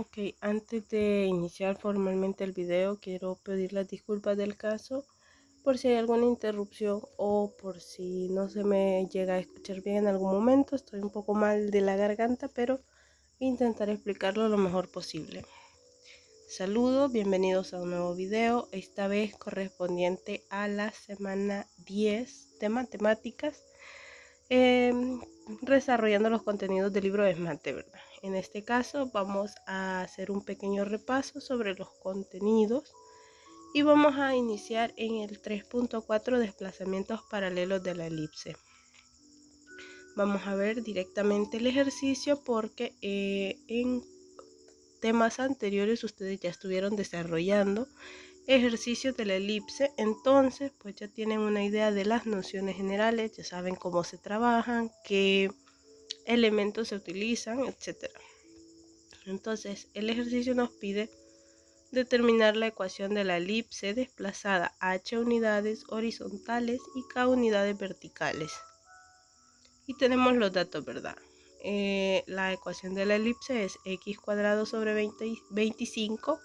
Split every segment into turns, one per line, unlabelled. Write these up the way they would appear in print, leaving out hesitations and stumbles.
Ok, antes de iniciar formalmente el video, quiero pedir las disculpas del caso por si hay alguna interrupción o por si no se me llega a escuchar bien en algún momento. Estoy un poco mal de la garganta, pero intentaré explicarlo lo mejor posible. Saludos, bienvenidos a un nuevo video, esta vez correspondiente a la semana 10 de matemáticas, desarrollando los contenidos del libro de Esmate, ¿verdad? En este caso vamos a hacer un pequeño repaso sobre los contenidos y vamos a iniciar en el 3.4 desplazamientos paralelos de la elipse. Vamos a ver directamente el ejercicio porque en temas anteriores ustedes ya estuvieron desarrollando ejercicios de la elipse, entonces pues ya tienen una idea de las nociones generales, ya saben cómo se trabajan, qué elementos se utilizan, etcétera. Entonces el ejercicio nos pide determinar la ecuación de la elipse desplazada h unidades horizontales y k unidades verticales. Y tenemos los datos, ¿verdad? La ecuación de la elipse es x cuadrado sobre 25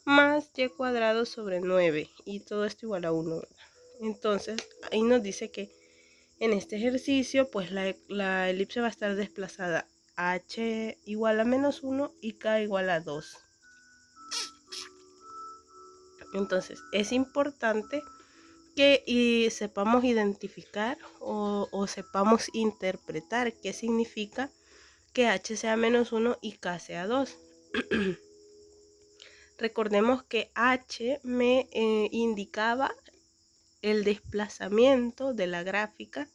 más y cuadrado sobre 9 y todo esto igual a 1, ¿verdad? Entonces ahí nos dice que en este ejercicio pues la elipse va a estar desplazada h igual a menos 1 y k igual a 2. Entonces es importante que sepamos identificar o sepamos interpretar qué significa que h sea menos 1 y k sea 2. Recordemos que h me indicaba el desplazamiento de la gráfica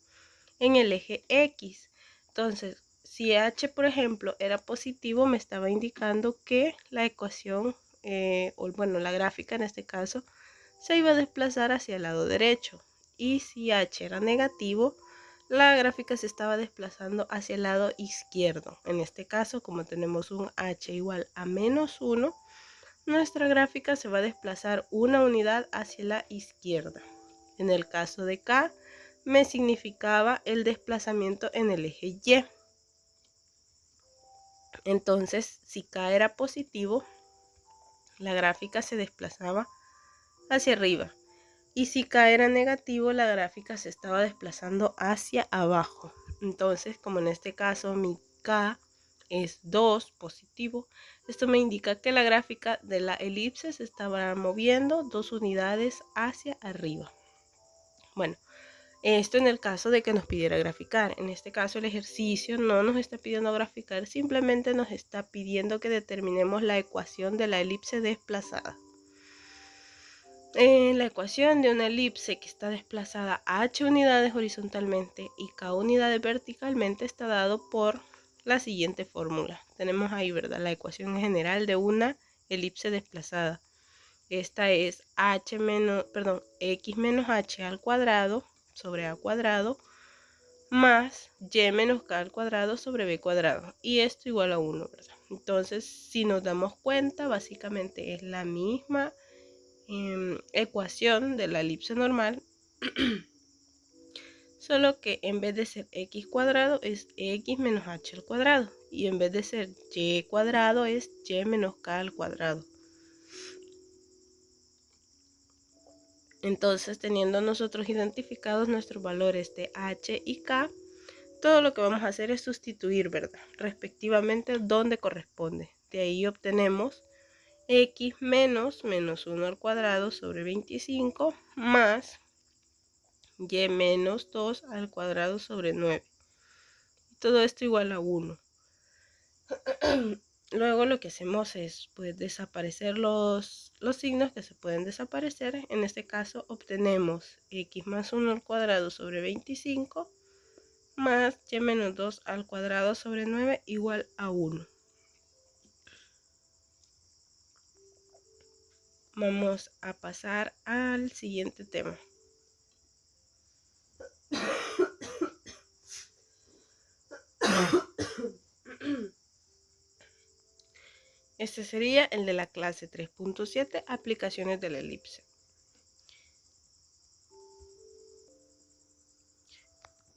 en el eje X. Entonces, si h, por ejemplo, era positivo, me estaba indicando que la ecuación, la gráfica en este caso, se iba a desplazar hacia el lado derecho. Y si h era negativo, la gráfica se estaba desplazando hacia el lado izquierdo. En este caso, como tenemos un h igual a menos 1, nuestra gráfica se va a desplazar una unidad hacia la izquierda. En el caso de k, me significaba el desplazamiento en el eje Y. Entonces, si k era positivo, la gráfica se desplazaba hacia arriba. Y si k era negativo, la gráfica se estaba desplazando hacia abajo. Entonces, como en este caso mi k es 2 positivo, esto me indica que la gráfica de la elipse se estaba moviendo 2 unidades hacia arriba. Bueno, esto en el caso de que nos pidiera graficar. En este caso el ejercicio no nos está pidiendo graficar, simplemente nos está pidiendo que determinemos la ecuación de la elipse desplazada. La ecuación de una elipse que está desplazada a h unidades horizontalmente y k unidades verticalmente está dado por la siguiente fórmula. Tenemos ahí, ¿verdad?, la ecuación general de una elipse desplazada. Esta es x menos h al cuadrado sobre a cuadrado más y menos k al cuadrado sobre b cuadrado. Y esto igual a 1, ¿verdad? Entonces, si nos damos cuenta, básicamente es la misma ecuación de la elipse normal, solo que en vez de ser x cuadrado es x menos h al cuadrado y en vez de ser y cuadrado es y menos k al cuadrado. Entonces, teniendo nosotros identificados nuestros valores de h y k, todo lo que vamos a hacer es sustituir, ¿verdad?, respectivamente donde corresponde. De ahí obtenemos x menos 1 al cuadrado sobre 25 más y menos 2 al cuadrado sobre 9. Todo esto igual a 1. Luego lo que hacemos es pues desaparecer los signos que se pueden desaparecer. En este caso obtenemos x más 1 al cuadrado sobre 25 más y menos 2 al cuadrado sobre 9 igual a 1. Vamos a pasar al siguiente tema. Este sería el de la clase 3.7, aplicaciones de la elipse.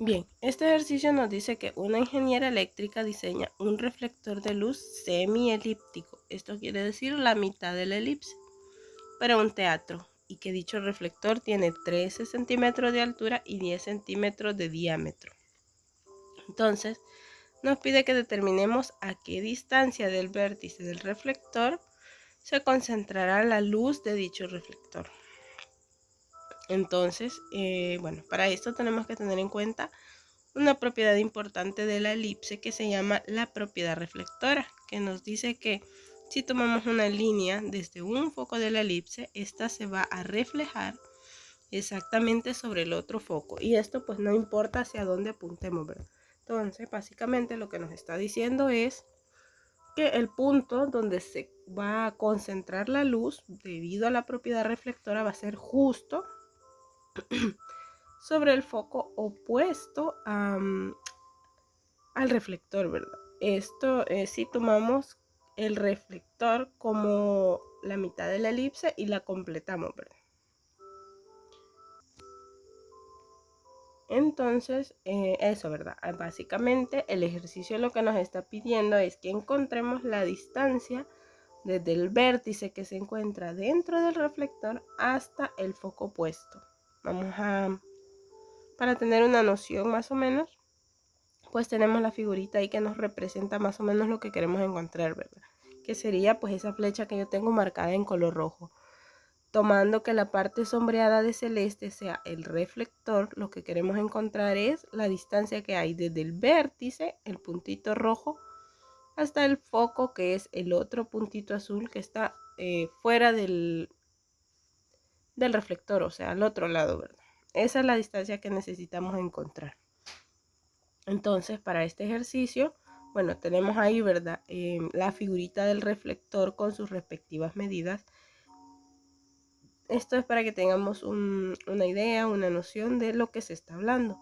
Bien, este ejercicio nos dice que una ingeniera eléctrica diseña un reflector de luz semielíptico. Esto quiere decir la mitad de la elipse para un teatro, y que dicho reflector tiene 13 centímetros de altura y 10 centímetros de diámetro. Entonces, nos pide que determinemos a qué distancia del vértice del reflector se concentrará la luz de dicho reflector. Entonces, bueno, para esto tenemos que tener en cuenta una propiedad importante de la elipse que se llama la propiedad reflectora, que nos dice que si tomamos una línea desde un foco de la elipse, esta se va a reflejar exactamente sobre el otro foco, y esto pues no importa hacia dónde apuntemos, ¿verdad? Entonces, básicamente lo que nos está diciendo es que el punto donde se va a concentrar la luz debido a la propiedad reflectora va a ser justo sobre el foco opuesto al reflector, ¿verdad? Esto es si tomamos el reflector como la mitad de la elipse y la completamos, ¿verdad? Entonces, eso, ¿verdad? Básicamente el ejercicio lo que nos está pidiendo es que encontremos la distancia desde el vértice que se encuentra dentro del reflector hasta el foco opuesto. Para tener una noción más o menos, pues tenemos la figurita ahí que nos representa más o menos lo que queremos encontrar, ¿verdad? Que sería pues esa flecha que yo tengo marcada en color rojo. Tomando que la parte sombreada de celeste sea el reflector, lo que queremos encontrar es la distancia que hay desde el vértice, el puntito rojo, hasta el foco, que es el otro puntito azul que está fuera del reflector, o sea, al otro lado, ¿verdad? Esa es la distancia que necesitamos encontrar. Entonces, para este ejercicio, bueno, tenemos ahí, ¿verdad? La figurita del reflector con sus respectivas medidas. Esto es para que tengamos una idea, una noción de lo que se está hablando.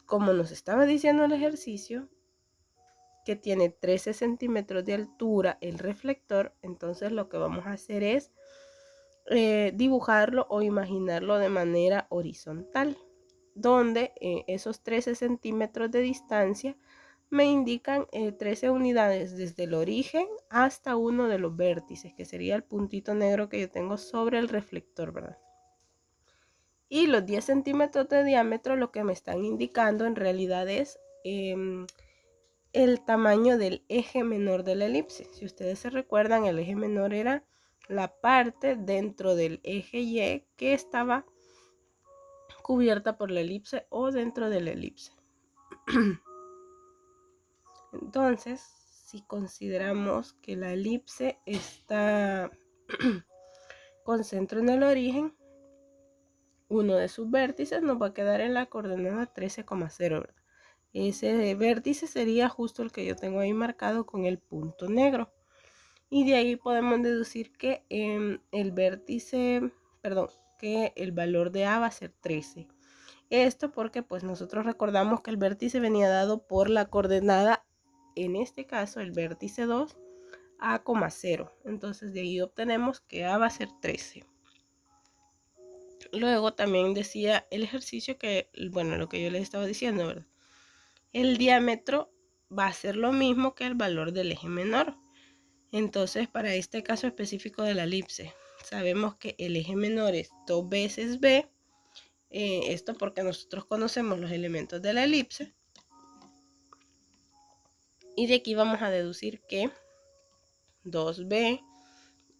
Como nos estaba diciendo el ejercicio, que tiene 13 centímetros de altura el reflector, entonces lo que vamos a hacer es dibujarlo o imaginarlo de manera horizontal, donde esos 13 centímetros de distancia me indican 13 unidades desde el origen hasta uno de los vértices, que sería el puntito negro que yo tengo sobre el reflector, ¿verdad? Y los 10 centímetros de diámetro lo que me están indicando en realidad es el tamaño del eje menor de la elipse. Si ustedes se recuerdan, el eje menor era la parte dentro del eje Y que estaba cubierta por la elipse o dentro de la elipse. Entonces, si consideramos que la elipse está con centro en el origen, uno de sus vértices nos va a quedar en la coordenada 13,0, ¿verdad? Ese vértice sería justo el que yo tengo ahí marcado con el punto negro. Y de ahí podemos deducir que que el valor de A va a ser 13. Esto porque pues nosotros recordamos que el vértice venía dado por la coordenada, en este caso el vértice 2, A,0. Entonces de ahí obtenemos que A va a ser 13. Luego también decía el ejercicio que, bueno, lo que yo les estaba diciendo, ¿verdad? El diámetro va a ser lo mismo que el valor del eje menor. Entonces, para este caso específico de la elipse, sabemos que el eje menor es 2 veces b. Esto porque nosotros conocemos los elementos de la elipse. Y de aquí vamos a deducir que 2b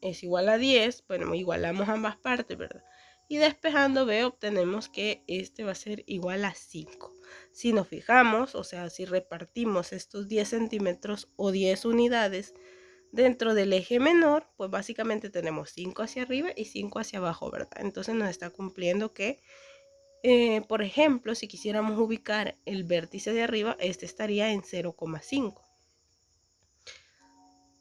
es igual a 10. Bueno, igualamos ambas partes, ¿verdad? Y despejando b obtenemos que este va a ser igual a 5. Si nos fijamos, o sea, si repartimos estos 10 centímetros o 10 unidades dentro del eje menor, pues básicamente tenemos 5 hacia arriba y 5 hacia abajo, ¿verdad? Entonces nos está cumpliendo que, por ejemplo, si quisiéramos ubicar el vértice de arriba, este estaría en 0,5.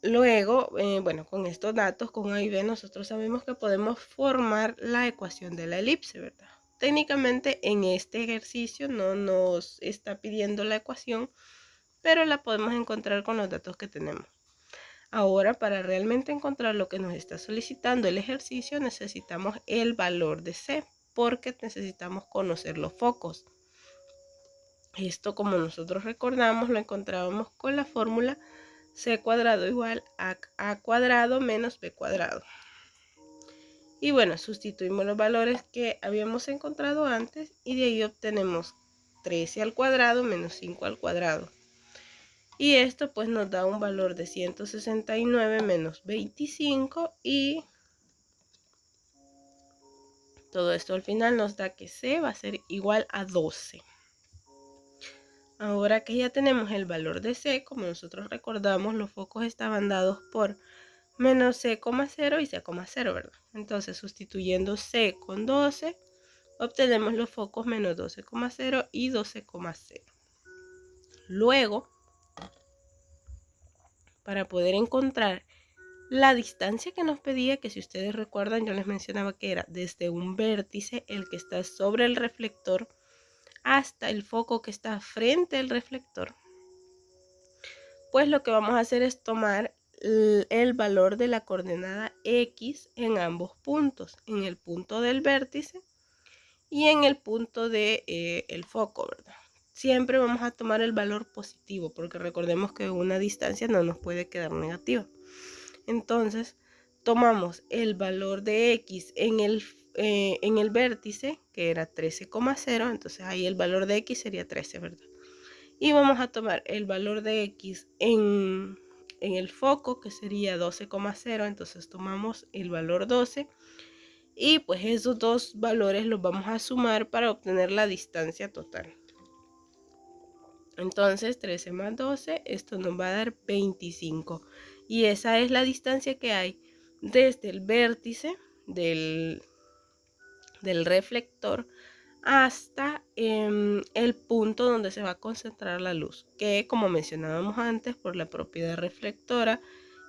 Luego, bueno, con estos datos, con A y B, nosotros sabemos que podemos formar la ecuación de la elipse, ¿verdad? Técnicamente en este ejercicio no nos está pidiendo la ecuación, pero la podemos encontrar con los datos que tenemos. Ahora, para realmente encontrar lo que nos está solicitando el ejercicio, necesitamos el valor de C, porque necesitamos conocer los focos. Esto, como nosotros recordamos, lo encontrábamos con la fórmula c cuadrado igual a a cuadrado menos b cuadrado. Y bueno, sustituimos los valores que habíamos encontrado antes y de ahí obtenemos 13 al cuadrado menos 5 al cuadrado. Y esto pues nos da un valor de 169 menos 25 y todo esto al final nos da que c va a ser igual a 12. Ahora que ya tenemos el valor de c, como nosotros recordamos, los focos estaban dados por menos c,0 y c,0, ¿verdad? Entonces, sustituyendo c con 12, obtenemos los focos menos 12,0 y 12,0. Luego, para poder encontrar la distancia que nos pedía, que si ustedes recuerdan, yo les mencionaba que era desde un vértice, el que está sobre el reflector, hasta el foco que está frente al reflector, pues lo que vamos a hacer es tomar el valor de la coordenada X en ambos puntos, en el punto del vértice y en el punto de el foco, ¿verdad? Siempre vamos a tomar el valor positivo, porque recordemos que una distancia no nos puede quedar negativa. Entonces, tomamos el valor de X en el vértice, que era 13,0, entonces ahí el valor de X sería 13, ¿verdad? Y vamos a tomar el valor de X en el foco, que sería 12,0, entonces tomamos el valor 12 y pues esos dos valores los vamos a sumar para obtener la distancia total. Entonces 13 más 12, esto nos va a dar 25. Y esa es la distancia que hay desde el vértice del reflector hasta el punto donde se va a concentrar la luz, que como mencionábamos antes, por la propiedad reflectora,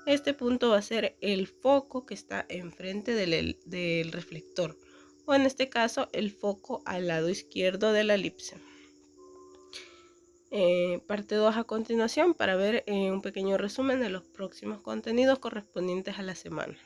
este punto va a ser el foco que está enfrente del reflector, o en este caso el foco al lado izquierdo de la elipse. Parte 2 a continuación para ver un pequeño resumen de los próximos contenidos correspondientes a la semana.